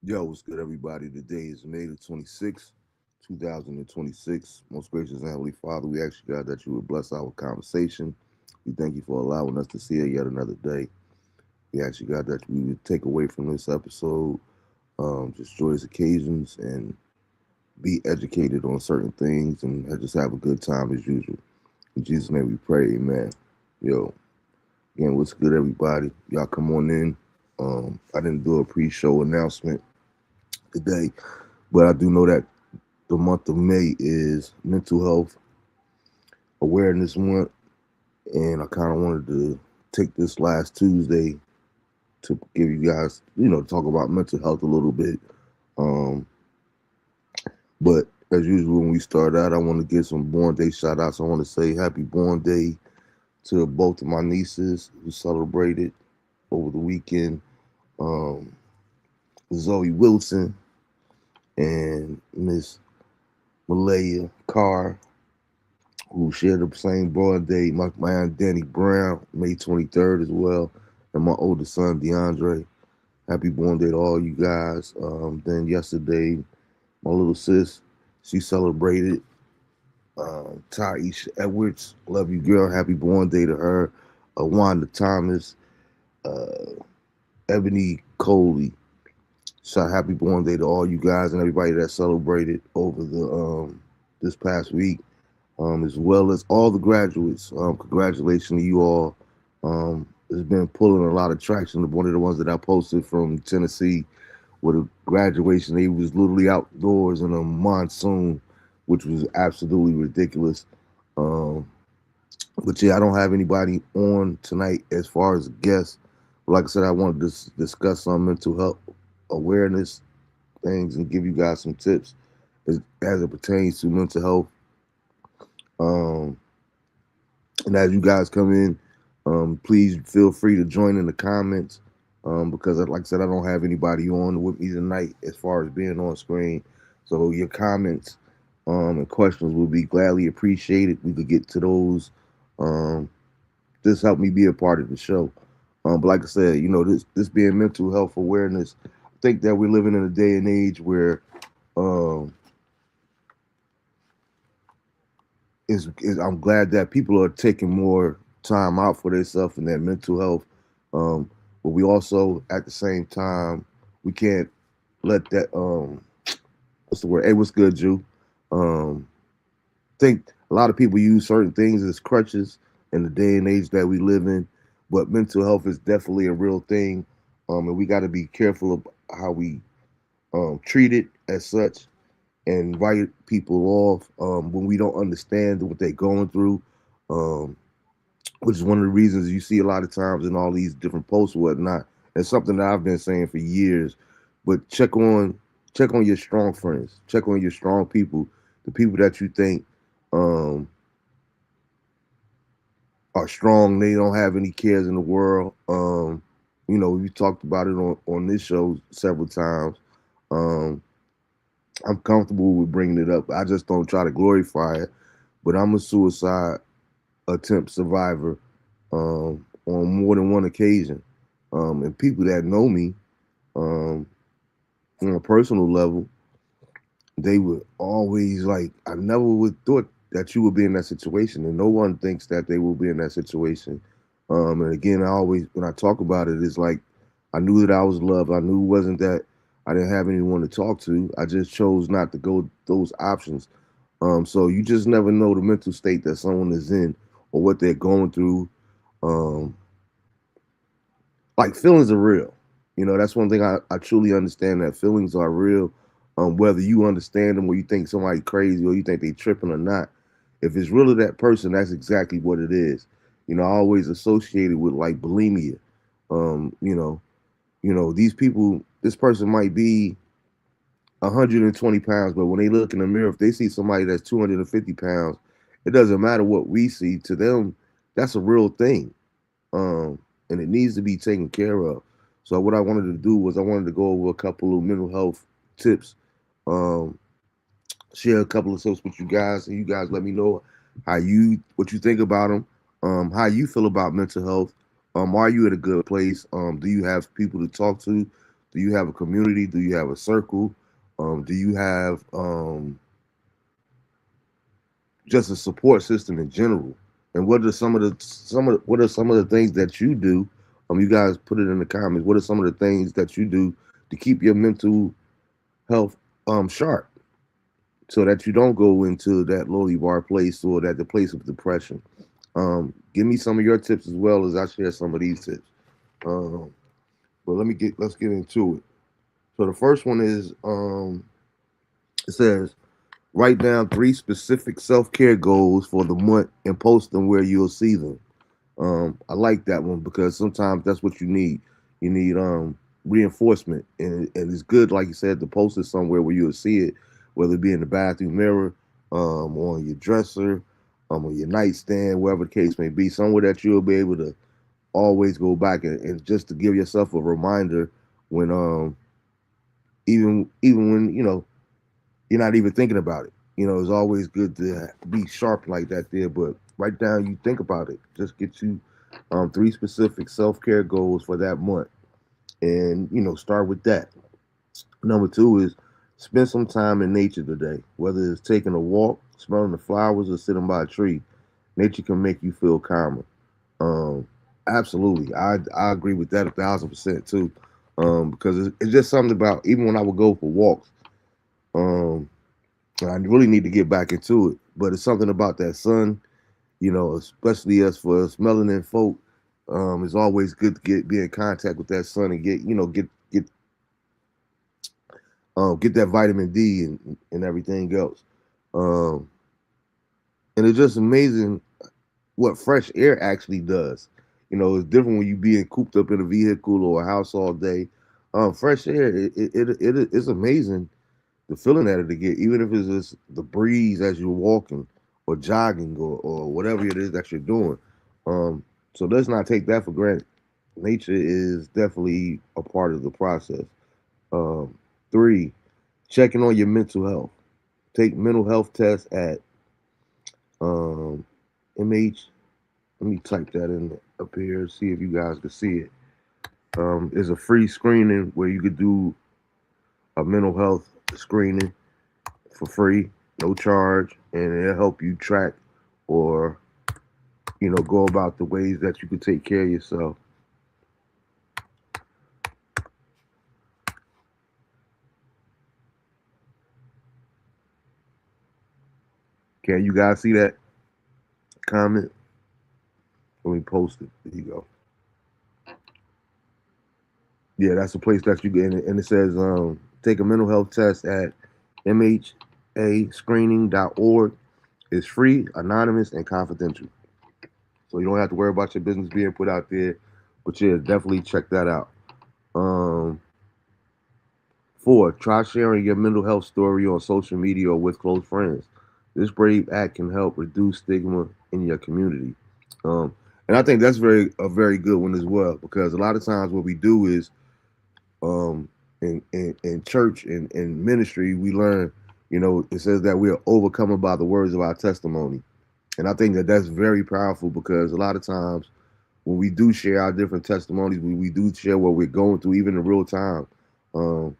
Yo, what's good, everybody? Today is May the 26th, 2026. Most gracious and Heavenly Father, we ask you, God, that you would bless our conversation. We thank you for allowing us to see it yet another day. We ask you, God, that we would take away from this episode just joyous occasions and be educated on certain things and just have a good time as usual. In Jesus' name we pray, amen. Yo, again, what's good, everybody? Y'all come on in. I didn't do a pre-show announcement today, but I do know that the month of May is Mental Health Awareness Month, and I kind of wanted to take this last Tuesday to give you guys, talk about mental health a little bit. Um, but as usual, when we start out, I want to give some born day shout outs. I want to say happy born day to both of my nieces who celebrated over the weekend. Um, Zoe Wilson and Miss Malaya Carr, who shared the same birthday. My aunt Danny Brown, May 23rd as well, and my oldest son DeAndre. Happy born day to all you guys. Then yesterday, my little sis, she celebrated. Taisha Edwards, love you girl. Happy born day to her. Wanda Thomas, uh, Ebony Coley. So happy born day to all you guys and everybody that celebrated over the this past week. As well as all the graduates. Congratulations to you all. It's been pulling a lot of traction. One of the ones that I posted from Tennessee with a graduation, they was literally outdoors in a monsoon, which was absolutely ridiculous. Um, but yeah, I don't have anybody on tonight as far as guests. But like I said, I wanted to discuss some mental health awareness things and give you guys some tips as it pertains to mental health. Um, And as you guys come in, please feel free to join in the comments because, like I said, I don't have anybody on with me tonight as far as being on screen. So your comments and questions will be gladly appreciated. We could get to those. Um, this helped me be a part of the show. But like I said, this being mental health awareness, I think that we're living in a day and age where um, I'm glad that people are taking more time out for themselves and their mental health. Um, but we also, at the same time, we can't let that what's the word? Hey, what's good, Jew? Um, think a lot of people use certain things as crutches in the day and age that we live in, but mental health is definitely a real thing, and we got to be careful of how we treat it as such and write people off when we don't understand what they're going through, um, which is one of the reasons you see a lot of times in all these different posts and whatnot. It's something that I've been saying for years. But check on your strong friends, check on your strong people, the people that you think um, are strong. They don't have any cares in the world. We talked about it on this show several times. Um, I'm comfortable with bringing it up. I just don't try to glorify it. But I'm a suicide attempt survivor on more than one occasion. And people that know me um, on a personal level, they would always like, I never would thought that you would be in that situation. And no one thinks that they will be in that situation. And again, I always, when I talk about it, it's like I knew that I was loved. I knew it wasn't that I didn't have anyone to talk to. I just chose not to go those options. So you just never know the mental state that someone is in or what they're going through. Um, like feelings are real. That's one thing I truly understand that feelings are real. Whether you understand them or you think somebody crazy or you think they tripping or not, if it's really that person, that's exactly what it is. I always associated with like bulimia. Um, you know, these people, this person might be 120 pounds, but when they look in the mirror, if they see somebody that's 250 pounds, it doesn't matter what we see. To them, that's a real thing, and it needs to be taken care of. So what I wanted to do was I wanted to go over a couple of mental health tips, um, share a couple of tips with you guys, and you guys let me know what you think about them, how you feel about mental health. Are you at a good place? Do you have people to talk to? Do you have a community? Do you have a circle? Do you have just a support system in general? And what are what are some of the things that you do? You guys put it in the comments. What are some of the things that you do to keep your mental health sharp, so that you don't go into that lowly bar place or that the place of depression? Give me some of your tips as well as I share some of these tips. Um, but let's get into it. So the first one is it says write down 3 specific self-care goals for the month and post them where you'll see them. I like that one because sometimes that's what you need. You need reinforcement, and it's good, like you said, to post it somewhere where you'll see it, whether it be in the bathroom mirror, on your dresser, on your nightstand, wherever the case may be, somewhere that you'll be able to always go back and just to give yourself a reminder when even when you're not even thinking about it. It's always good to be sharp like that there, but write down you think about it. Just get you 3 specific self-care goals for that month, and start with that. Number 2 is spend some time in nature today, whether it's taking a walk, smelling the flowers, or sitting by a tree. Nature can make you feel calmer. Um, Absolutely, I agree with that 1,000% too, because it's just something about even when I would go for walks. Um, I really need to get back into it, but it's something about that sun, especially us for us melanin folk. It's always good to be in contact with that sun and get that vitamin D and everything else. Um, and it's just amazing what fresh air actually does. It's different when you being cooped up in a vehicle or a house all day. Fresh air, it's amazing the feeling that it get, even if it's just the breeze as you're walking or jogging or whatever it is that you're doing. So let's not take that for granted. Nature is definitely a part of the process. Um, 3, checking on your mental health. Take mental health tests at MH. Let me type that in up here, see if you guys can see it. There's a free screening where you could do a mental health screening for free, no charge, and it'll help you track or go about the ways that you could take care of yourself. Can you guys see that comment? Let me post it. There you go. Yeah, that's the place that you get, and it says take a mental health test at mhascreening.org. It's free, anonymous, and confidential. So you don't have to worry about your business being put out there. But yeah, definitely check that out. Um, 4, try sharing your mental health story on social media or with close friends. This brave act can help reduce stigma in your community. And I think that's a very good one as well, because a lot of times what we do is in church and in ministry, we learn, it says that we are overcome by the words of our testimony. And I think that that's very powerful, because a lot of times when we do share our different testimonies, we do share what we're going through, even in real time. Um,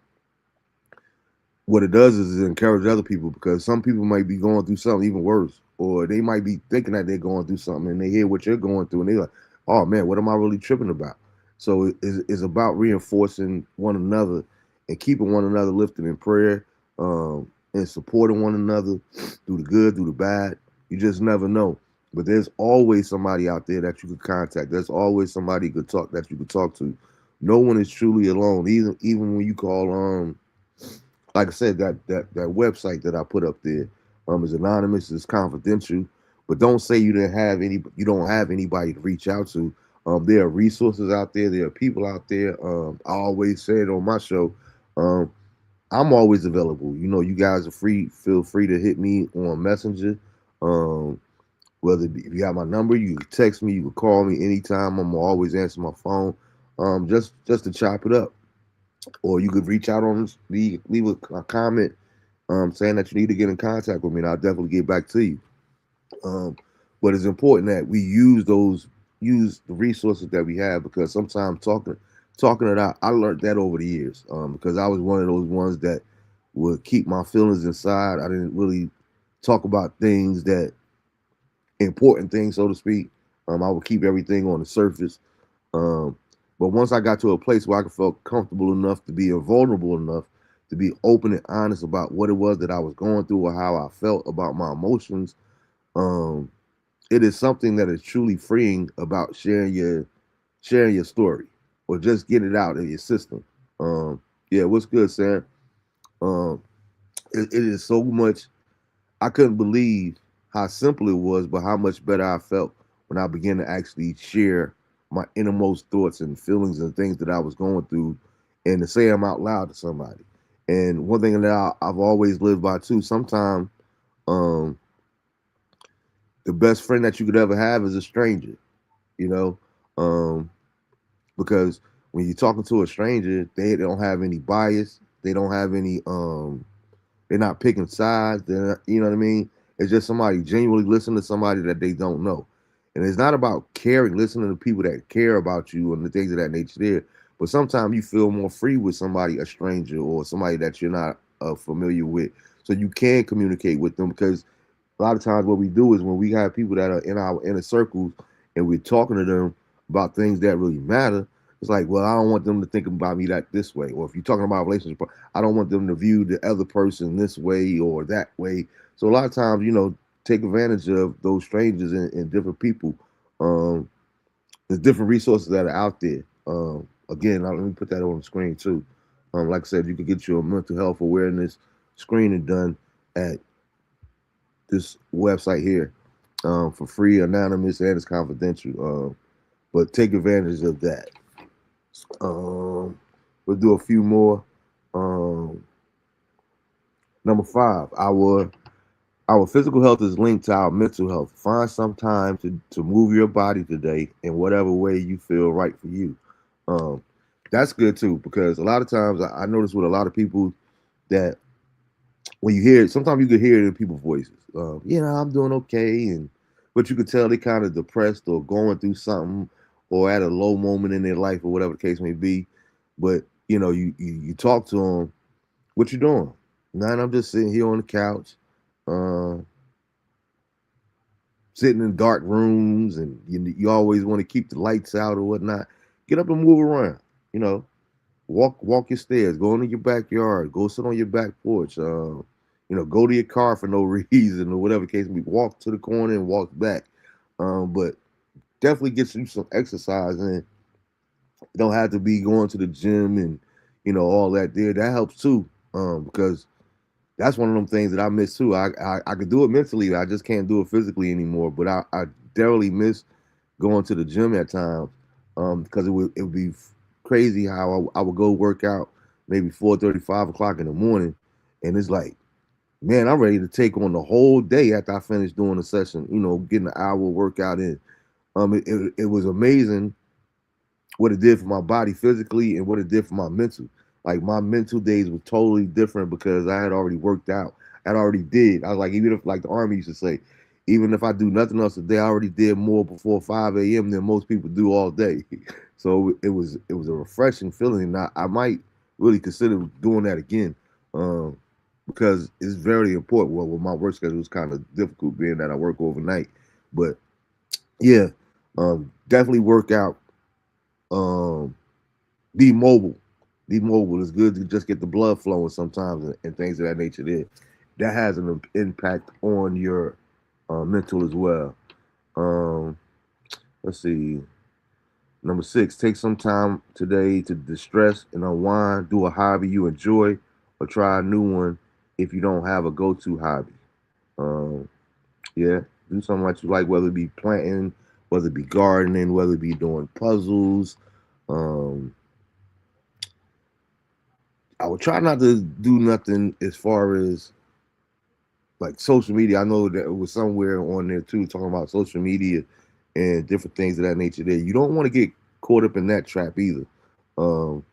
what it does is it encourages other people, because some people might be going through something even worse, or they might be thinking that they're going through something and they hear what you're going through and they're like, oh man, what am I really tripping about? So it's about reinforcing one another and keeping one another lifted in prayer, and supporting one another through the good, through the bad. You just never know. But there's always somebody out there that you could contact. There's always somebody you could talk to. No one is truly alone. Even when you call like I said, that website that I put up there is anonymous, it's confidential, but don't say you don't have anybody to reach out to. There are resources out there. There are people out there. I always say it on my show. Um, I'm always available. You guys are free. Feel free to hit me on Messenger. Um, if you have my number, you can text me. You can call me anytime. I'm always answer my phone. Just to chop it up, or you could reach out on leave a comment saying that you need to get in contact with me, and I'll definitely get back to you. Um, but it's important that we use the resources that we have, because sometimes talking talking it out. I learned that over the years because I was one of those ones that would keep my feelings inside. I didn't really talk about things that important things, so to speak. I would keep everything on the surface. Um, but once I got to a place where I felt comfortable enough to be vulnerable enough to be open and honest about what it was that I was going through or how I felt about my emotions, um, it is something that is truly freeing about sharing your story or just get it out of your system. Um, yeah, what's good, Sam? Um, it is so much. I couldn't believe how simple it was, but how much better I felt when I began to actually share my innermost thoughts and feelings and things that I was going through, and to say them out loud to somebody. And one thing that I've always lived by too. Sometimes um, the best friend that you could ever have is a stranger. You know, um, because when you're talking to a stranger, they don't have any bias. They don't have any. They're not picking sides. They're not, you know what I mean. It's just somebody genuinely listening to somebody that they don't know, and it's not about caring, listening to people that care about you and the things of that nature. There, but sometimes you feel more free with somebody, a stranger, or somebody that you're not familiar with, so you can communicate with them because a lot of times what we do is when we have people that are in our inner circles and we're talking to them about things that really matter, it's like, well, I don't want them to think about me that this way. Or if you're talking about a relationship, I don't want them to view the other person this way or that way. So a lot of times, take advantage of those strangers and different people. Um, there's different resources that are out there. Again, let me put that on the screen too. Like I said, you can get your mental health awareness screening done at this website here for free, anonymous, and it's confidential. But take advantage of that. We'll do a few more. Um, Number 5, our physical health is linked to our mental health. Find some time to move your body today in whatever way you feel right for you. Um, that's good too because a lot of times I notice with a lot of people that when you hear it, sometimes you can hear it in people's voices. I'm doing okay, and but you could tell they kind of depressed or going through something or at a low moment in their life or whatever the case may be. But you talk to them, what you doing? Man, I'm just sitting here on the couch, uh, sitting in dark rooms, and you always want to keep the lights out or whatnot. Get up and move around. You know, walk your stairs, go into your backyard, go sit on your back porch. Go to your car for no reason or whatever case may be. Walk to the corner and walk back. But definitely get you some exercise in. You don't have to be going to the gym and all that there. That helps too. Because that's one of them things that I miss too. I could do it mentally, I just can't do it physically anymore. But I definitely miss going to the gym at times because it would be crazy how I would go work out maybe 4:30, 5 o'clock in the morning, and it's like, man, I'm ready to take on the whole day after I finish doing a session. Getting an hour workout in. It was amazing what it did for my body physically and what it did for my mental. Like my mental days were totally different because I had already worked out. I'd already did. I was like, even if like the army used to say, even if I do nothing else today, I already did more before 5 a.m. than most people do all day. So it was a refreshing feeling. And I might really consider doing that again. Because it's very important. Well, with my work schedule is kind of difficult being that I work overnight. But yeah, definitely work out. Um, be mobile. Be mobile. It's good to just get the blood flowing sometimes and things of that nature. There, that has an impact on your mental as well. Um, let's see. Number 6, take some time today to distress and unwind. Do a hobby you enjoy, or try a new one if you don't have a go-to hobby. Um, yeah, do something that you like, whether it be planting, whether it be gardening, whether it be doing puzzles. Um, I would try not to do nothing as far as like social media. I know that it was somewhere on there too talking about social media and different things of that nature. There, you don't want to get caught up in that trap either. Um,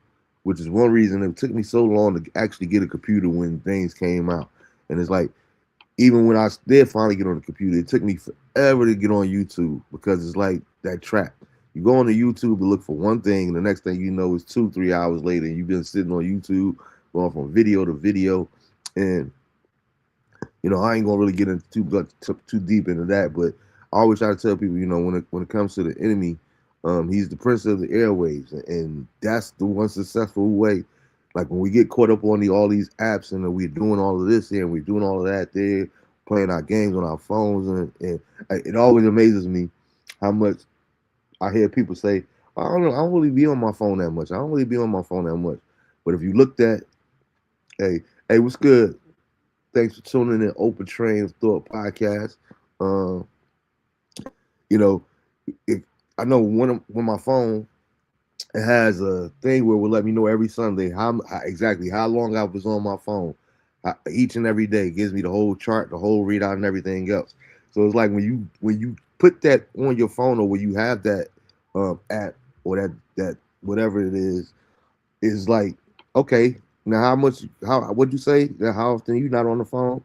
which is one reason it took me so long to actually get a computer when things came out. And it's like even when I did finally get on the computer, it took me forever to get on YouTube because it's like that trap. You go on to YouTube to look for one thing, and the next thing you know is 2, 3 hours later, and you've been sitting on YouTube going from video to video. And I ain't gonna really get into too deep into that, but I always try to tell people, when it comes to the enemy, he's the prince of the airwaves, and that's the one successful way. Like when we get caught up on all these apps, and we're doing all of this here, and we're doing all of that there, playing our games on our phones, and it always amazes me how much I hear people say, I don't know, I don't really be on my phone that much. I don't really be on my phone that much. But if you looked at, hey, what's good? Thanks for tuning in Open Train of Thought podcast. Um, you know, if I know when my phone, it has a thing where it will let me know every Sunday exactly how long I was on my phone. Each and every day, it gives me the whole chart, the whole readout, and everything else. So it's like when you put that on your phone, or when you have that app, or that whatever it is like, okay, now how what'd you say? How often you not on the phone?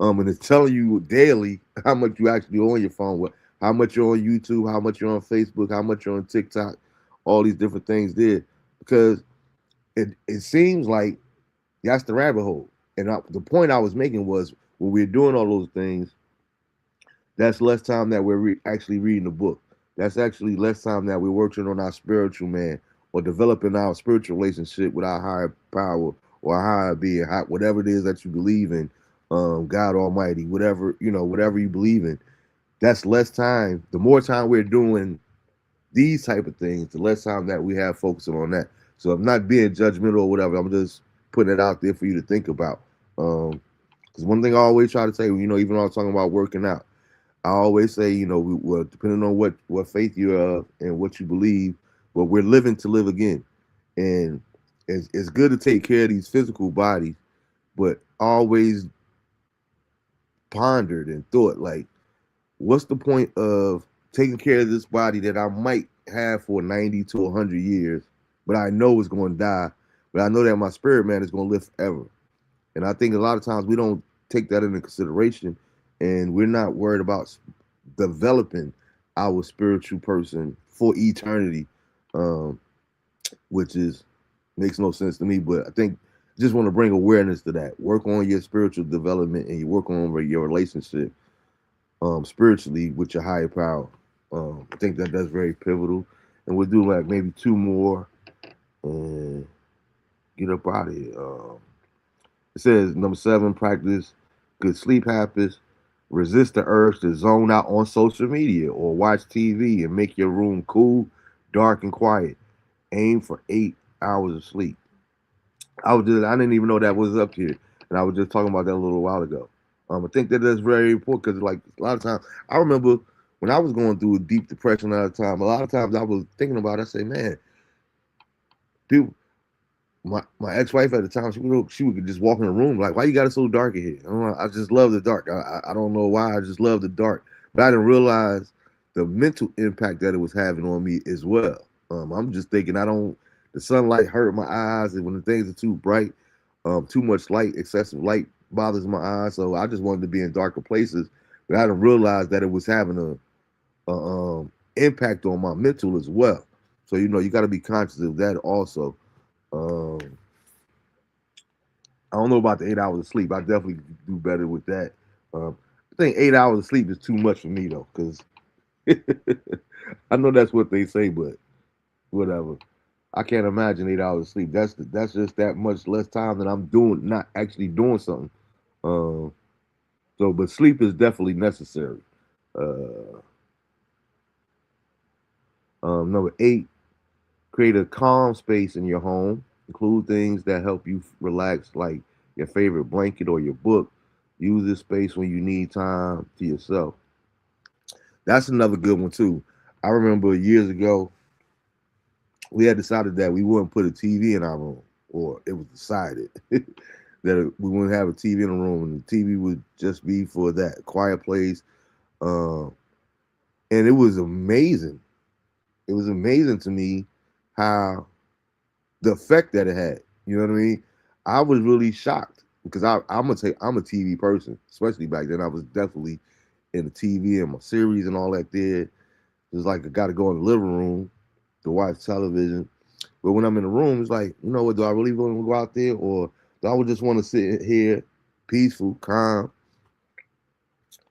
And it's telling you daily how much you actually on your phone, how much you're on YouTube, how much you're on Facebook, how much you're on TikTok, all these different things there. Because it seems like that's the rabbit hole. And the point I was making was, when we're doing all those things, that's less time that we're actually reading the book. That's actually less time that we're working on our spiritual man, or developing our spiritual relationship with our higher power, or our higher being, whatever it is that you believe in, God Almighty, whatever you believe in. That's less time. The more time we're doing these type of things, the less time that we have focusing on that. So I'm not being judgmental or whatever. I'm just putting it out there for you to think about. Because one thing I always try to say, even when I was talking about working out, I always say, well, depending on what faith you're of and what you believe, but we're living to live again. And it's good to take care of these physical bodies, but always pondered and thought, like, what's the point of taking care of this body that I might have for 90 to 100 years, but I know it's going to die, but I know that my spirit man is going to live forever. And I think a lot of times we don't take that into consideration, and we're not worried about developing our spiritual person for eternity, um, which makes no sense to me. But I think just want to bring awareness to that. Work on your spiritual development, and you work on your relationship spiritually with your higher power. I think that's very pivotal. And we'll do like maybe two more and get up out of here. It says number 7, practice good sleep habits. Resist the urge to zone out on social media or watch TV, and make your room cool, dark, and quiet. Aim for 8 hours of sleep. I didn't even know that was up here, and I was just talking about that a little while ago. I think that that's very important, because like a lot of times, I remember when I was going through a deep depression at the time. A lot of times I was thinking about it. I say, man, people, my ex wife at the time, she would just walk in the room like, why you got it so dark in here? I don't know, I just love the dark. I don't know why, I just love the dark. But I didn't realize the mental impact that it was having on me as well. I'm just thinking, the sunlight hurt my eyes, and when the things are too bright, too much light, excessive light bothers my eyes. So I just wanted to be in darker places, but I didn't realize that it was having a impact on my mental as well. So you got to be conscious of that also. Um, I don't know about the 8 hours of sleep. I definitely do better with that. I think 8 hours of sleep is too much for me though, because I know that's what they say, but whatever. I can't imagine 8 hours of sleep. That's just that much less time that I'm doing, not actually doing something. Um, but sleep is definitely necessary. Uh, Number 8, create a calm space in your home. Include things that help you relax, like your favorite blanket or your book. Use this space when you need time to yourself. That's another good one too. I remember years ago, we had decided that we wouldn't put a TV in our room, or it was decided that we wouldn't have a TV in the room, and the TV would just be for that quiet place. Uh, and it was amazing. It was amazing to me how the effect that it had. You know what I mean? I was really shocked, because I'm a TV person, especially back then. I was definitely in the TV and my series and all that there. It's like I got to go in the living room to watch television. But when I'm in the room, it's like, you know what? Do I really want to go out there, or do I would just want to sit here, peaceful, calm,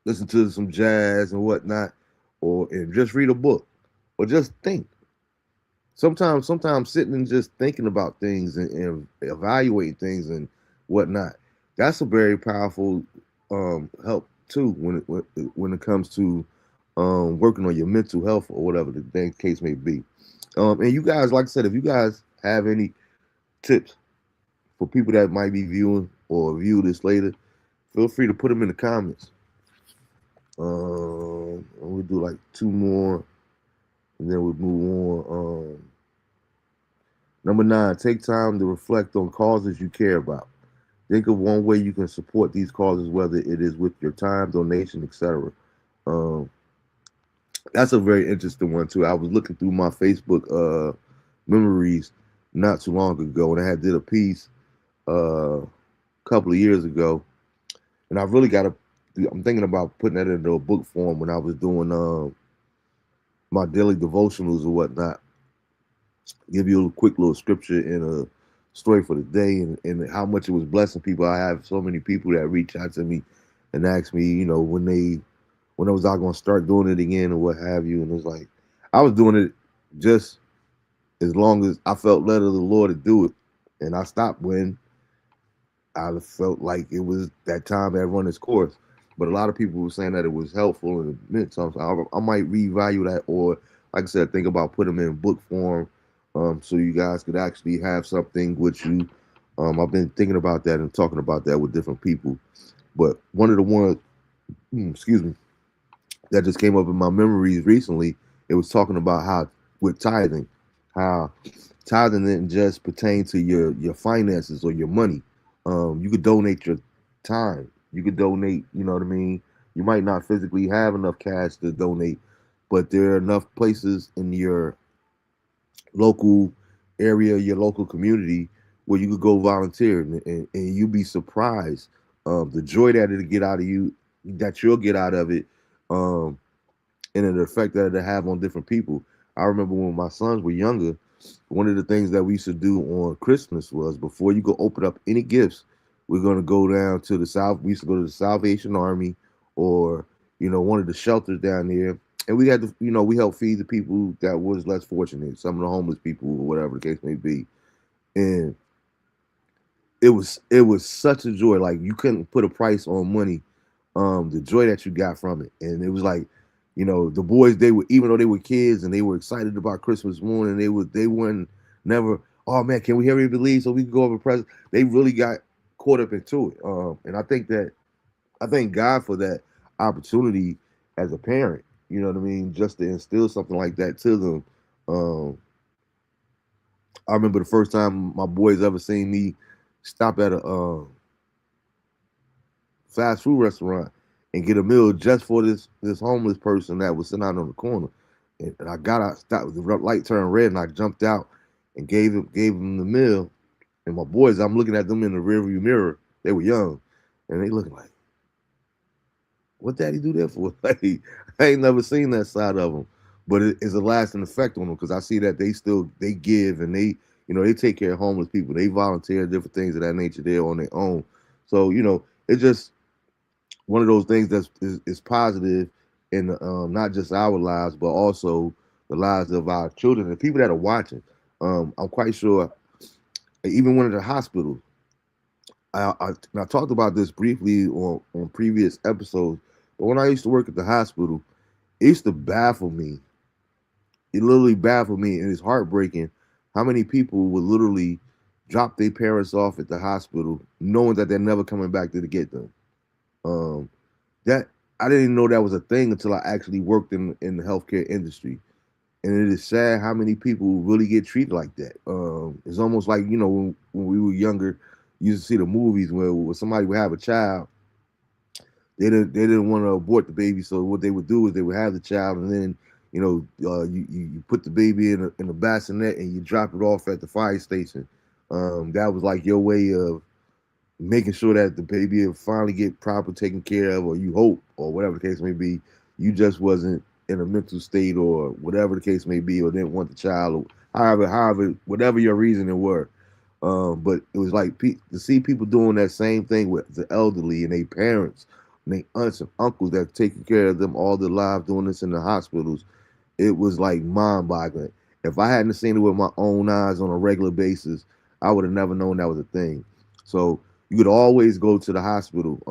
listen to some jazz and whatnot, or and just read a book, or just think. Sometimes sitting and just thinking about things and evaluating things and whatnot. That's a very powerful help too when it comes to working on your mental health or whatever the case may be. And you guys, like I said, if you guys have any tips for people that might be viewing or view this later, feel free to put them in the comments. We'll do like two more, and then we'll move on. Number 9, take time to reflect on causes you care about. Think of one way you can support these causes, whether it is with your time, donation, etc. Um, that's a very interesting one too. I was looking through my Facebook memories not too long ago, and I had did a piece a couple of years ago, and I really got to. I'm thinking about putting that into a book form when I was doing my daily devotionals or whatnot. Give you a quick little scripture and a story for the day, and how much it was blessing people. I have so many people that reach out to me and ask me, you know, when I was out going to start doing it again or what have you. And it's like I was doing it just as long as I felt led of the Lord to do it, and I stopped when I felt like it was that time had run its course. But a lot of people were saying that it was helpful and it meant something. I might revalue that, or like I said, think about putting them in book form, so you guys could actually have something with you. I've been thinking about that and talking about that with different people. But one of the ones, excuse me, that just came up in my memories recently, it was talking about how with tithing, how tithing didn't just pertain to your finances or your money. You could donate your time. You could donate, you know what I mean? You might not physically have enough cash to donate, but there are enough places in your local area, your local community, where you could go volunteer, and you'd be surprised the joy that it'll get out of you, that you'll get out of it, um, and the effect that it'll have on different people. I remember when my sons were younger, one of the things that we used to do on Christmas was before you go open up any gifts, we're gonna go down to the South. We used to go to the Salvation Army, or one of the shelters down there, and we had to, we helped feed the people that was less fortunate, some of the homeless people or whatever the case may be, and it was such a joy. Like you couldn't put a price on money. The joy that you got from it, and it was like, the boys, they were, even though they were kids and they were excited about Christmas morning, they weren't never, oh man, can we hurry up and leave so we can go over presents? They really got caught up into it, and I thank God for that opportunity as a parent. You know what I mean? Just to instill something like that to them. Um, I remember the first time my boys ever seen me stop at a fast food restaurant and get a meal just for this homeless person that was sitting out on the corner. And I got out, stopped, the light turned red, and I jumped out and gave him the meal. And my boys, I'm looking at them in the rearview mirror. They were young, and they looking like, "What daddy do that for?" Like, I ain't never seen that side of them, but it's a lasting effect on them because I see that they give, and they take care of homeless people. They volunteer different things of that nature there on their own. So it's just one of those things is positive in not just our lives, but also the lives of our children and people that are watching. I'm quite sure, even one of the hospitals. I talked about this briefly on previous episodes, but when I used to work at the hospital, it used to baffle me. It literally baffled me, and it's heartbreaking how many people would literally drop their parents off at the hospital, knowing that they're never coming back to get them. Um, that I didn't even know that was a thing until I actually worked in the healthcare industry, and it is sad how many people really get treated like that. It's almost like when we were younger, you used to see the movies where somebody would have a child, they didn't want to abort the baby, so what they would do is they would have the child, and then you put the baby in a bassinet and you drop it off at the fire station. That was like your way of making sure that the baby will finally get proper taken care of, or you hope, or whatever the case may be. You just wasn't. in a mental state or whatever the case may be, or didn't want the child, or however, whatever your reasoning were. But it was like to see people doing that same thing with the elderly and their parents, and their aunts and uncles that taking care of them all their lives, doing this in the hospitals. It was like mind-boggling. If I hadn't seen it with my own eyes on a regular basis, I would have never known that was a thing. So you could always go to the hospital.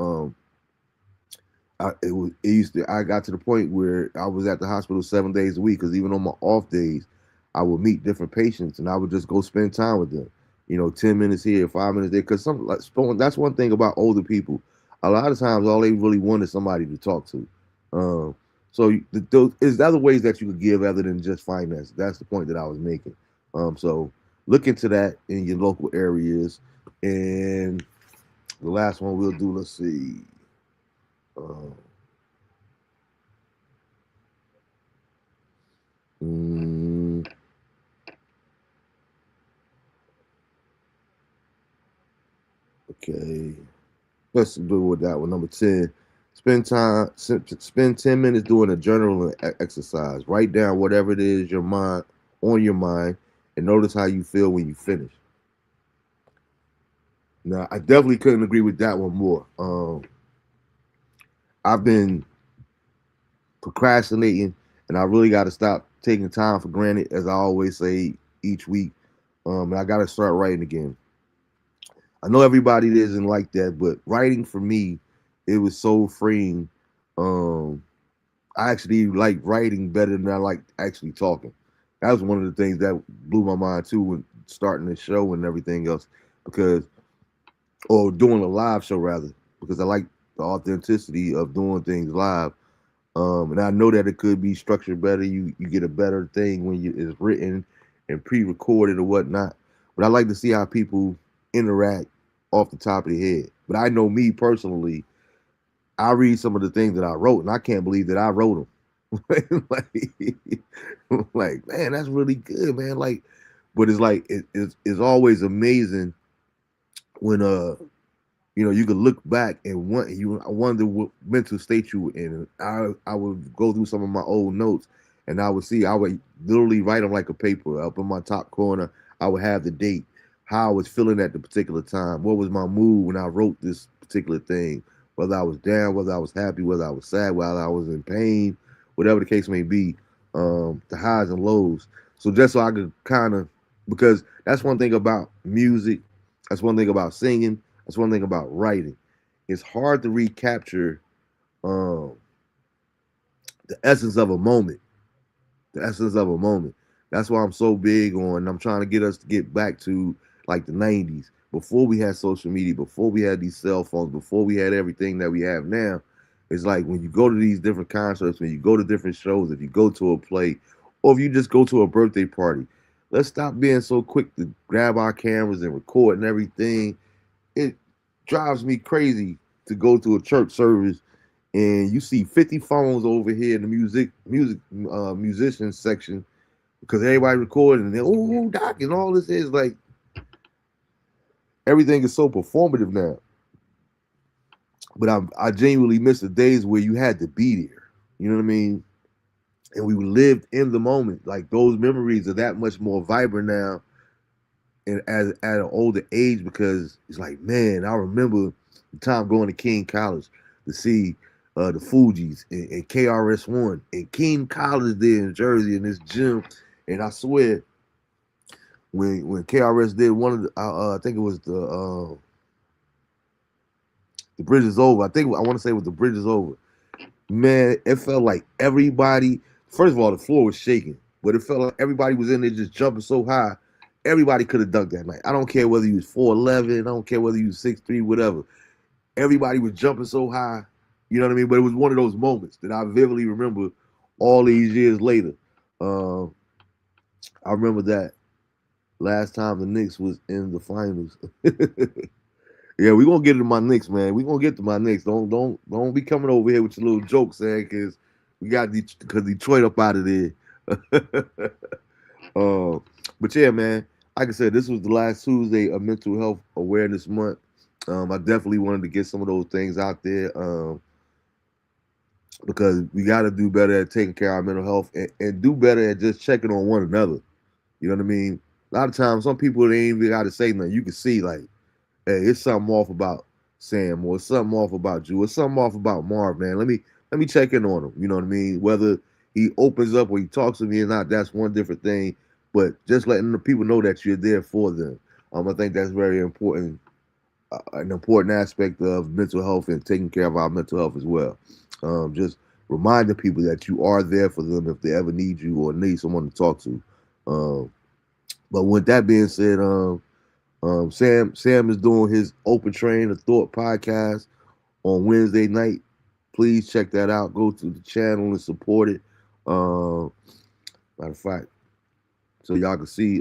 I got to the point where I was at the hospital 7 days a week because even on my off days, I would meet different patients and I would just go spend time with them. 10 minutes here, 5 minutes there. Because that's one thing about older people. A lot of times, all they really want is somebody to talk to. Um, so there's other ways that you could give other than just finance. That's the point that I was making. So look into that in your local areas. And the last one we'll do, let's see. Uh, mm, okay. Let's do with that one. Number 10. Spend 10 minutes doing a journaling exercise. Write down whatever it is on your mind, and notice how you feel when you finish. Now, I definitely couldn't agree with that one more. I've been procrastinating, and I really got to stop taking time for granted, as I always say each week. And I got to start writing again. I know everybody isn't like that, but writing for me, it was so freeing. Um, I actually like writing better than I like actually talking. That was one of the things that blew my mind too when starting the show and everything else, because or doing a live show rather, because I like the authenticity of doing things live. And I know that it could be structured better. You get a better thing when it's written and pre-recorded or whatnot. But I like to see how people interact off the top of the head. But I know me personally, I read some of the things that I wrote, and I can't believe that I wrote them. like, man, that's really good, man. Like, but it's like it's always amazing when you could look back and I wonder what mental state you were in. I would go through some of my old notes, and I would literally write them like a paper up in my top corner. I would have the date, how I was feeling at the particular time, what was my mood when I wrote this particular thing, whether I was down, whether I was happy, whether I was sad, whether I was in pain, whatever the case may be, the highs and lows. So just so I could kind of, because that's one thing about music, that's one thing about singing, that's one thing about writing. It's hard to recapture um, the essence of a moment. The essence of a moment. That's why I'm so big on. I'm trying to get us to get back to like the '90s, before we had social media, before we had these cell phones, before we had everything that we have now. It's like when you go to these different concerts, when you go to different shows, if you go to a play, or if you just go to a birthday party, let's stop being so quick to grab our cameras and record and everything. It drives me crazy to go to a church service and you see 50 phones over here in the musician section because everybody recording and then doc and all this is like everything is so performative now. But I genuinely miss the days where you had to be there. You know what I mean? And we lived in the moment. Like those memories are that much more vibrant now and as at an older age because it's like, man, I remember the time going to King College to see the Fugees and KRS-One and King College there in Jersey in this gym, and I swear when KRS did one of the, I think it was the Bridge is Over. I think I want to say it was the Bridge is Over. Man, it felt like everybody. First of all, the floor was shaking, but it felt like everybody was in there just jumping so high. Everybody could have dunked that night. I don't care whether you was 4'11", I don't care whether you was 6'3", whatever. Everybody was jumping so high, you know what I mean? But it was one of those moments that I vividly remember all these years later. Uh, I remember that last time the Knicks was in the finals. Yeah, we gonna get to my Knicks, man. We gonna get to my Knicks. Don't be coming over here with your little jokes, man, because we got because Detroit up out of there. uh, but yeah, man. Like I said, this was the last Tuesday of Mental Health Awareness Month. I definitely wanted to get some of those things out there. because we got to do better at taking care of our mental health and do better at just checking on one another. You know what I mean? A lot of times, some people they ain't even got to say nothing. You can see like, hey, it's something off about Sam, or it's something off about you, or something off about Marv, man. Let me check in on him. You know what I mean? Whether he opens up or he talks to me or not, that's one different thing. But just letting the people know that you're there for them, I think that's very important, an important aspect of mental health and taking care of our mental health as well. Just reminding people that you are there for them if they ever need you or need someone to talk to. Um, but with that being said, Sam is doing his Open Train of Thought podcast on Wednesday night. Please check that out. Go to the channel and support it. Matter of fact, so y'all can see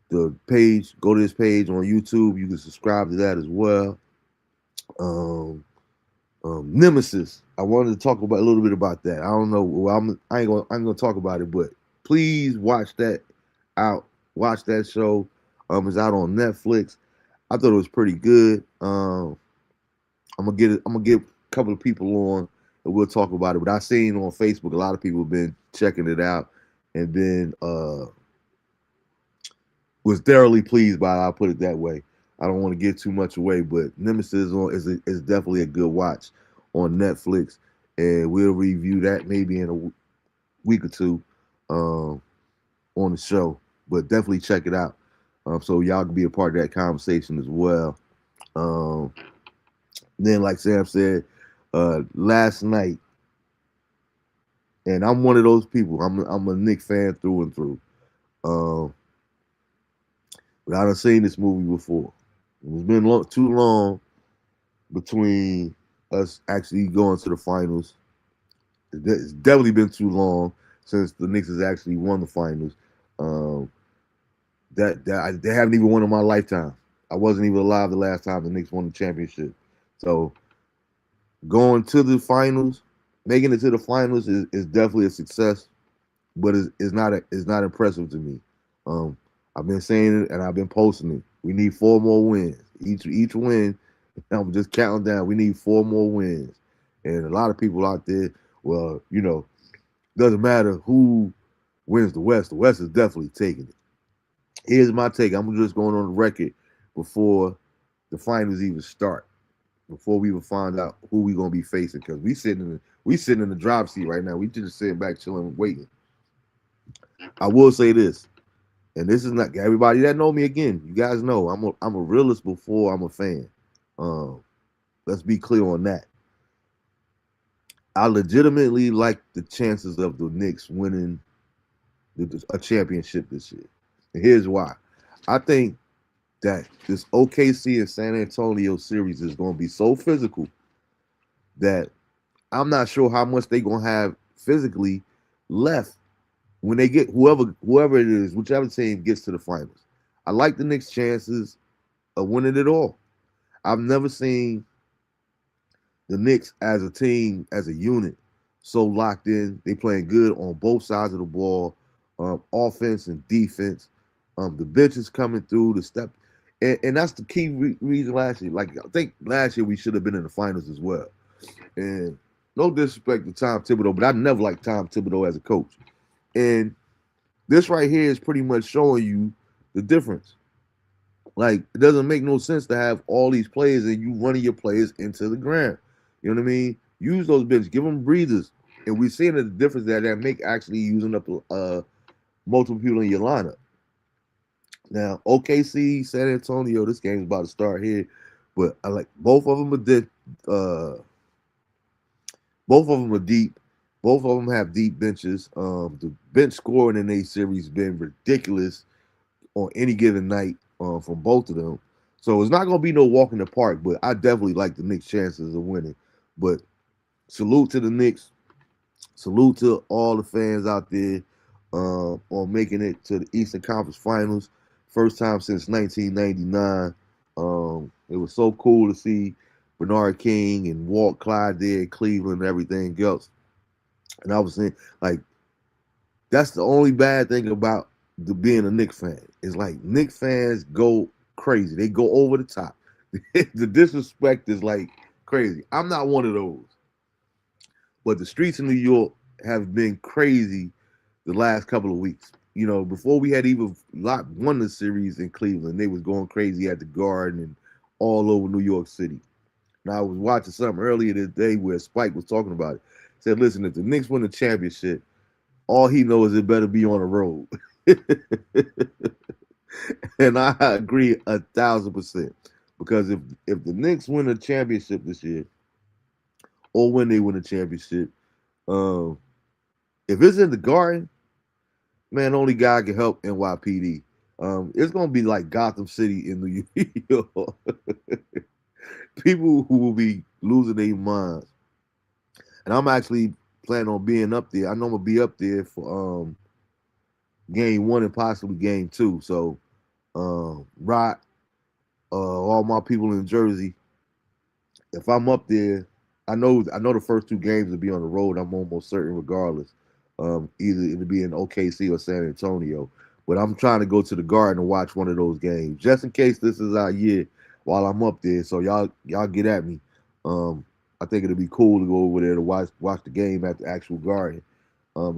the page. Go to this page on YouTube. You can subscribe to that as well. Nemesis. I wanted to talk about a little bit about that. I don't know. Well, I ain't gonna talk about it, but please watch that out. Watch that show. It's out on Netflix. I thought it was pretty good. I'm gonna get a couple of people on and we'll talk about it. But I seen on Facebook a lot of people have been checking it out and been was thoroughly pleased by it. I'll put it that way. I don't want to give too much away, but Nemesis is definitely a good watch on Netflix, and we'll review that maybe in a week or two on the show. But definitely check it out, so y'all can be a part of that conversation as well. Then, like Sam said, last night, and I'm one of those people. I'm a Knicks fan through and through. But I done seen this movie before. It's been too long between us actually going to the finals. It's definitely been too long since the Knicks has actually won the finals. They haven't even won in my lifetime. I wasn't even alive the last time the Knicks won the championship. So going to the finals, making it to the finals is definitely a success, but it's not impressive to me. I've been saying it and I've been posting it. We need 4 more wins. Each win, I'm just counting down. We need 4 more wins. And a lot of people out there, well, doesn't matter who wins the West. The West is definitely taking it. Here's my take. I'm just going on the record before the finals even start, before we even find out who we're gonna be facing, because we sitting in the drop seat right now. We just sitting back, chilling, waiting. I will say this. And this is not everybody that know me again. You guys know I'm a realist before I'm a fan. Let's be clear on that. I legitimately like the chances of the Knicks winning a championship this year. And here's why. I think that this OKC and San Antonio series is going to be so physical that I'm not sure how much they're going to have physically left when they get whoever it is, whichever team gets to the finals. I like the Knicks' chances of winning it all. I've never seen the Knicks as a team, as a unit, so locked in. They playing good on both sides of the ball, offense and defense. The bench is coming through the step, and that's the key reason last year. Like I think last year we should have been in the finals as well. And no disrespect to Tom Thibodeau, but I never liked Tom Thibodeau as a coach. And this right here is pretty much showing you the difference. Like, it doesn't make no sense to have all these players and you running your players into the ground. You know what I mean? Use those benches, give them breathers. And we're seeing the difference that make actually using up multiple people in your lineup. Now, OKC, San Antonio, this game's about to start here. But I like both of them are deep. Both of them have deep benches. The bench scoring in a series been ridiculous on any given night from both of them. So it's not going to be no walk in the park, but I definitely like the Knicks' chances of winning. But salute to the Knicks. Salute to all the fans out there on making it to the Eastern Conference Finals. First time since 1999. It was so cool to see Bernard King and Walt Clyde there, Cleveland, and everything else. And I was saying, like, that's the only bad thing about being a Knicks fan. It's like Knicks fans go crazy. They go over the top. The disrespect is like crazy. I'm not one of those, but the streets in New York have been crazy the last couple of weeks. You know, before we had even won the series in Cleveland, they was going crazy at the Garden and all over New York City. Now I was watching something earlier today where Spike was talking about it. Said, listen, if the Knicks win the championship, all he knows is it better be on the road. And I agree 1,000%. Because if the Knicks win a championship this year, or when they win a championship, um, if it's in the Garden, man, only God can help NYPD. It's gonna be like Gotham City in New York. People who will be losing their minds. And I'm actually planning on being up there. I know I'm gonna be up there for game one and possibly game two. So Rock, all my people in Jersey, if I'm up there, I know the first two games will be on the road. I'm almost certain regardless. Either it'll be in OKC or San Antonio. But I'm trying to go to the Garden and watch one of those games. Just in case this is our year while I'm up there. So y'all get at me. I think it'll be cool to go over there to watch the game at the actual Garden.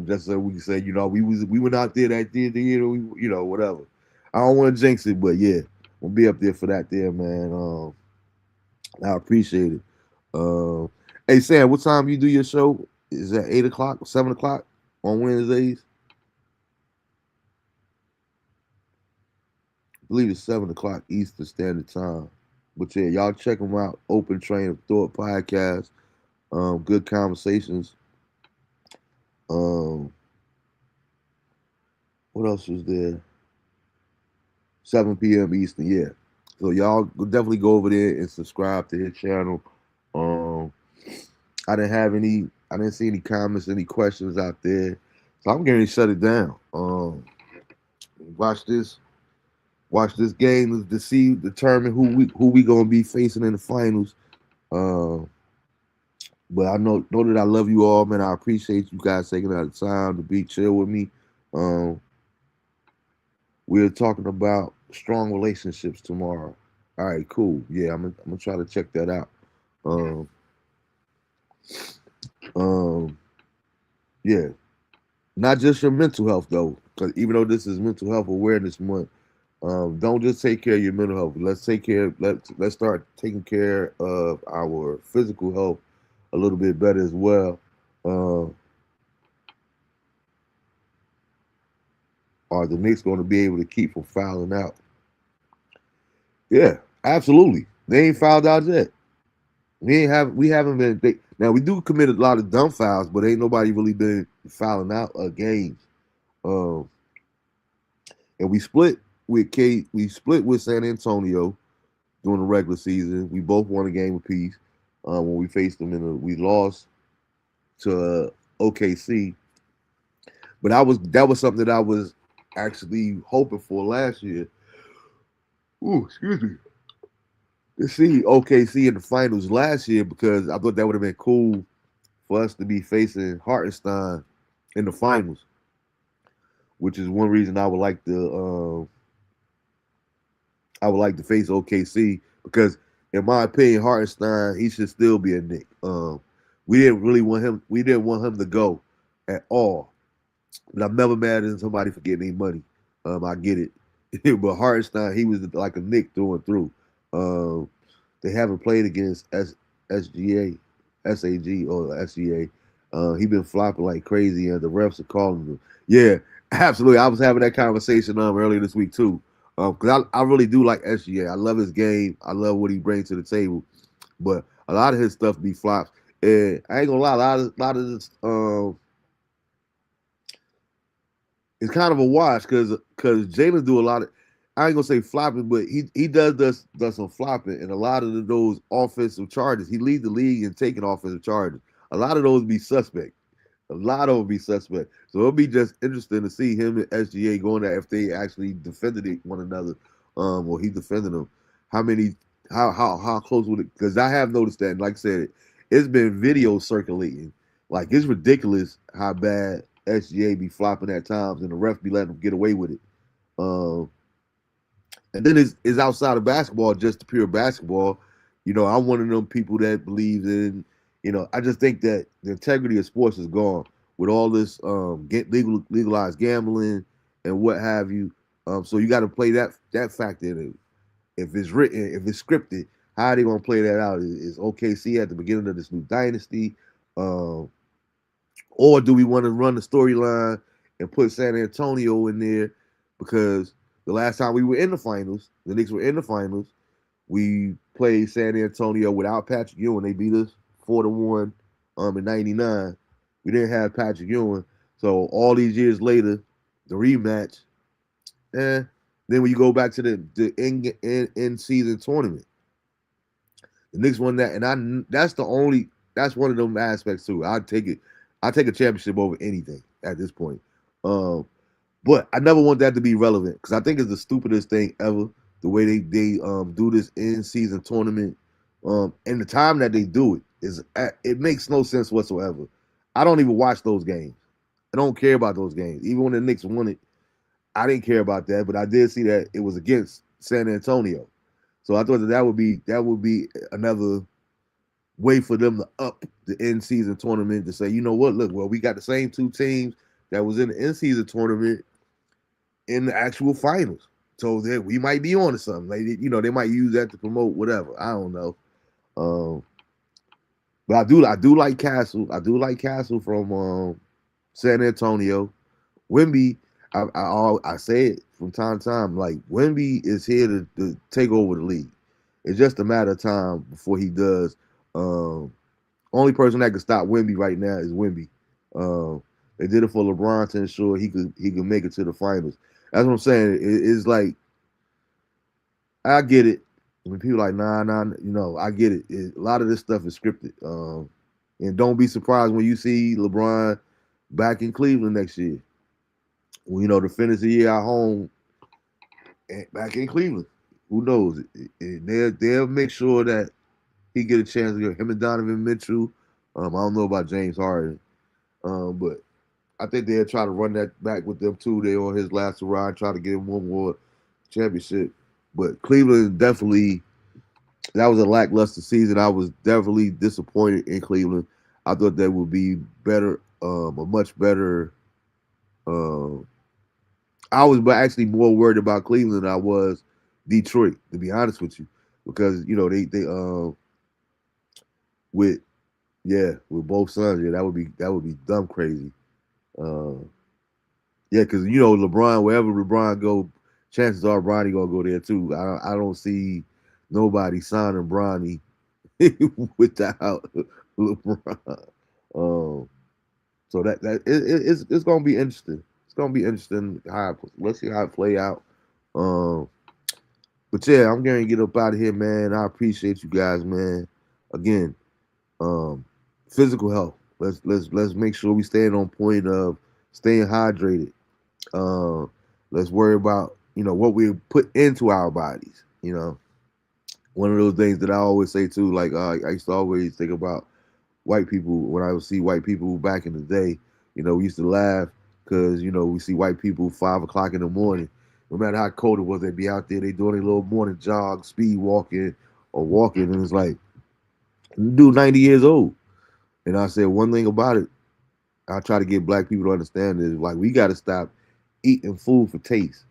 Just so we can say, we went out there that year, whatever. I don't want to jinx it, but yeah, we'll be up there for that there, man. I appreciate it. Hey Sam, what time you do your show? Is that 8 o'clock or 7 o'clock on Wednesdays? I believe it's 7 o'clock Eastern Standard Time. But yeah, y'all check them out. Open Train of Thought podcast. Good conversations. Um, what else was there? 7 p.m. Eastern. Yeah. So y'all definitely go over there and subscribe to his channel. Um, I didn't see any comments, any questions out there. So I'm going to shut it down. Watch this game to determine who we gonna be facing in the finals. But I know that I love you all, man. I appreciate you guys taking out the time to be chill with me. We're talking about strong relationships tomorrow. All right, cool. Yeah, I'm gonna try to check that out. Um, um, yeah, not just your mental health though, because even though this is Mental Health Awareness Month, don't just take care of your mental health. Let's start taking care of our physical health a little bit better as well. Are the Knicks going to be able to keep from fouling out? Yeah, absolutely. They ain't fouled out yet. We haven't been. Now we do commit a lot of dumb fouls, but ain't nobody really been fouling out games. Um, and we split with San Antonio during the regular season. We both won a game apiece. When we faced them we lost to OKC. But that was something that I was actually hoping for last year. Ooh, excuse me. To see OKC in the finals last year because I thought that would have been cool for us to be facing Hartenstein in the finals, which is one reason I would like to face OKC because, in my opinion, Hartenstein he should still be a Knick. We didn't really want him. We didn't want him to go at all. But I'm never mad at somebody for getting any money. I get it, but Hartenstein he was like a Knick through and through. They haven't played against SGA, SAG or SGA. He been flopping like crazy, and the refs are calling him. Yeah, absolutely. I was having that conversation earlier this week too, because I really do like SGA. I love his game. I love what he brings to the table, but a lot of his stuff be flops. And I ain't gonna lie, a lot of this it's kind of a wash because Jalen do a lot of. I ain't gonna say flopping, but he does some flopping, and a lot of those offensive charges. He leads the league in taking offensive charges. A lot of those be suspect. A lot of them be suspect. So it'll be just interesting to see him and SGA going there if they actually defended one another, or he defended them. How close would it? Because I have noticed that, and like I said, it's been video circulating. Like it's ridiculous how bad SGA be flopping at times, and the ref be letting them get away with it. Um, and then it's outside of basketball, just the pure basketball. I'm one of them people that believes in, I just think that the integrity of sports is gone with all this legalized gambling and what have you. So you got to play that factor in it. If it's written, if it's scripted, how are they gonna play that out? Is OKC at the beginning of this new dynasty, um, or do we want to run the storyline and put San Antonio in there? Because the last time we were in the finals, the Knicks were in the finals. We played San Antonio without Patrick Ewing. They beat us 4-1 in '99. We didn't have Patrick Ewing, so all these years later, the rematch. Eh. Then when you go back to the in season tournament, the Knicks won that, and that's one of them aspects too. I take a championship over anything at this point. Um, but I never want that to be relevant because I think it's the stupidest thing ever. The way they do this in season tournament, and the time that they do it it makes no sense whatsoever. I don't even watch those games. I don't care about those games. Even when the Knicks won it, I didn't care about that, but I did see that it was against San Antonio. So I thought that would be another way for them to up the in season tournament to say, you know what, look, well, we got the same two teams that was in the in season tournament in the actual finals. So that we might be on to something. They might use that to promote whatever. I don't know. Um, but I do like Castle. I do like Castle from San Antonio. Wimby, I say it from time to time. Like Wimby is here to take over the league. It's just a matter of time before he does. Um, Only person that can stop Wimby right now is Wimby. They did it for LeBron to ensure he could make it to the finals. That's what I'm saying. It's like I get it. When people are like nah, I get it. A lot of this stuff is scripted. And don't be surprised when you see LeBron back in Cleveland next year. Well, to finish the year at home back in Cleveland. Who knows? They'll make sure that he get a chance to get him and Donovan Mitchell. I don't know about James Harden, but I think they'll try to run that back with them too. They on his last ride, try to get him one more championship. But Cleveland definitely, that was a lackluster season. I was definitely disappointed in Cleveland. I thought that would be better, a much better. Um, I was actually more worried about Cleveland than I was Detroit, to be honest with you, because they with with both sons, that would be dumb crazy. Uh, yeah, because LeBron, wherever LeBron go, chances are Bronny gonna go there too. I don't see nobody signing Bronny without LeBron. Um, so it's gonna be interesting. It's gonna be interesting. Let's see how it play out. Um, but yeah, I'm going to get up out of here, man. I appreciate you guys, man. Again, um, physical health. Let's make sure we staying on point of staying hydrated. Uh, let's worry about what we put into our bodies. One of those things that I always say too. Like I used to always think about white people when I would see white people back in the day. We used to laugh because we see white people 5 o'clock in the morning. No matter how cold it was, they'd be out there. They doing a little morning jog, speed walking, or walking, and it's like, dude, 90 years old. And I said one thing about it. I try to get black people to understand is like we got to stop eating food for taste.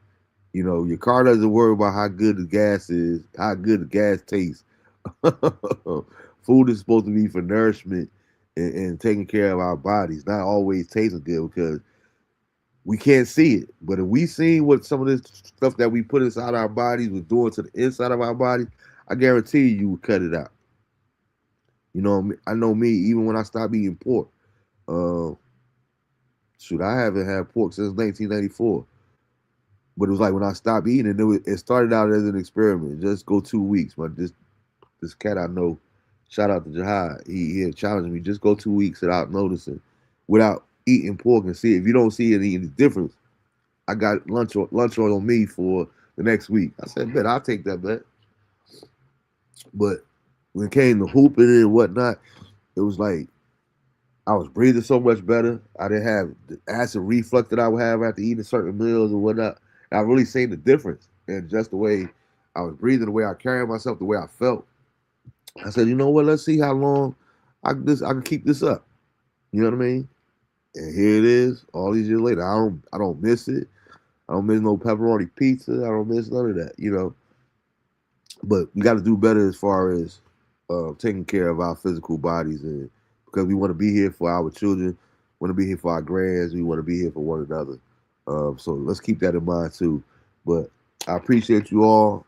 Your car doesn't worry about how good the gas is, how good the gas tastes. Food is supposed to be for nourishment and taking care of our bodies, not always tasting good because we can't see it. But if we see what some of this stuff that we put inside our bodies was doing to the inside of our bodies, I guarantee you would cut it out. I know me, even when I stopped eating pork, uh, shoot, I haven't had pork since 1994. But it was like when I stopped eating it, it started out as an experiment. Just go 2 weeks. But this cat I know, shout out to Jihad, he had challenged me. Just go 2 weeks without noticing, without eating pork and see if you don't see any difference. I got lunch on me for the next week. I said, bet I'll take that bet. But when it came to hooping and whatnot, it was like I was breathing so much better. I didn't have the acid reflux that I would have after eating certain meals and whatnot. And I really seen the difference in just the way I was breathing, the way I carried myself, the way I felt. I said, you know what? Let's see how long I can keep this up. You know what I mean? And here it is, all these years later. I don't miss it. I don't miss no pepperoni pizza. I don't miss none of that. But we got to do better as far as taking care of our physical bodies, and because we want to be here for our children, want to be here for our grands, we want to be here for one another. So let's keep that in mind too. But I appreciate you all.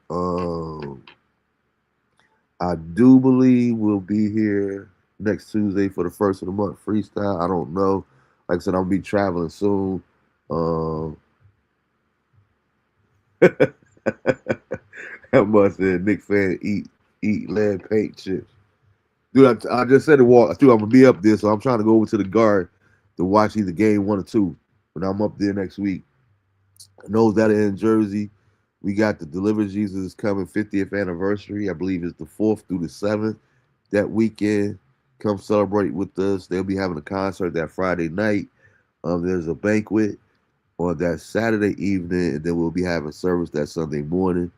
I do believe we'll be here next Tuesday for the first of the month freestyle. I don't know. Like I said, I'll be traveling soon. Um, how much did Nick fan eat lead paint chips? Dude, I just said to walk. Dude, I'm gonna be up there, so I'm trying to go over to the guard to watch either game 1 or 2. When I'm up there next week, those that are in Jersey, we got the Deliver Jesus is coming 50th anniversary. I believe it's the 4th through the 7th that weekend. Come celebrate with us. They'll be having a concert that Friday night. There's a banquet on that Saturday evening, and then we'll be having service that Sunday morning.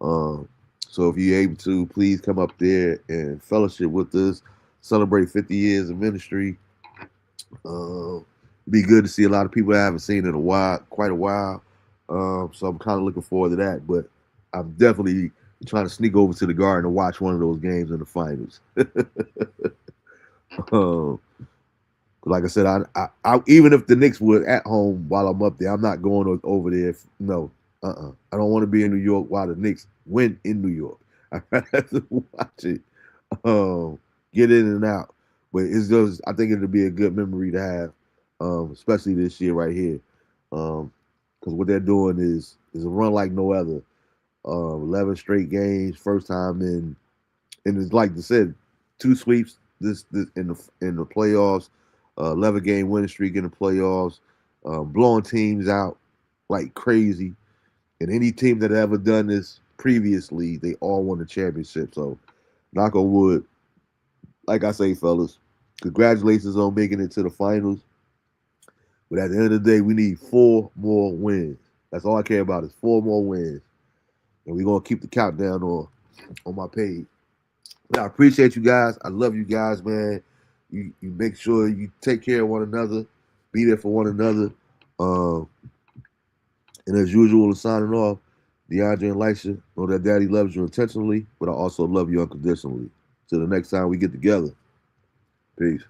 Um, so if you're able to, please come up there and fellowship with us, celebrate 50 years of ministry. Be good to see a lot of people I haven't seen in a while, quite a while. So I'm kind of looking forward to that. But I'm definitely trying to sneak over to the Garden to watch one of those games in the finals. um, like I said, I even if the Knicks were at home while I'm up there, I'm not going over there. No, I don't want to be in New York while the Knicks win in New York. I have to watch it, get in and out. But it's just, I think it'll be a good memory to have, especially this year right here, because what they're doing is a run like no other. 11 straight games, first time and it's like I said, 2 sweeps this in the playoffs, 11 game winning streak in the playoffs, blowing teams out like crazy. And any team that ever done this previously, they all won the championship. So, knock on wood. Like I say, fellas, congratulations on making it to the finals. But at the end of the day, we need 4 more wins. That's all I care about is 4 more wins, and we're gonna keep the countdown on my page. I appreciate you guys. I love you guys, man. You make sure you take care of one another, be there for one another. Um, and as usual, signing off, DeAndre and Lisha, know that Daddy loves you intentionally, but I also love you unconditionally. Till the next time we get together. Peace.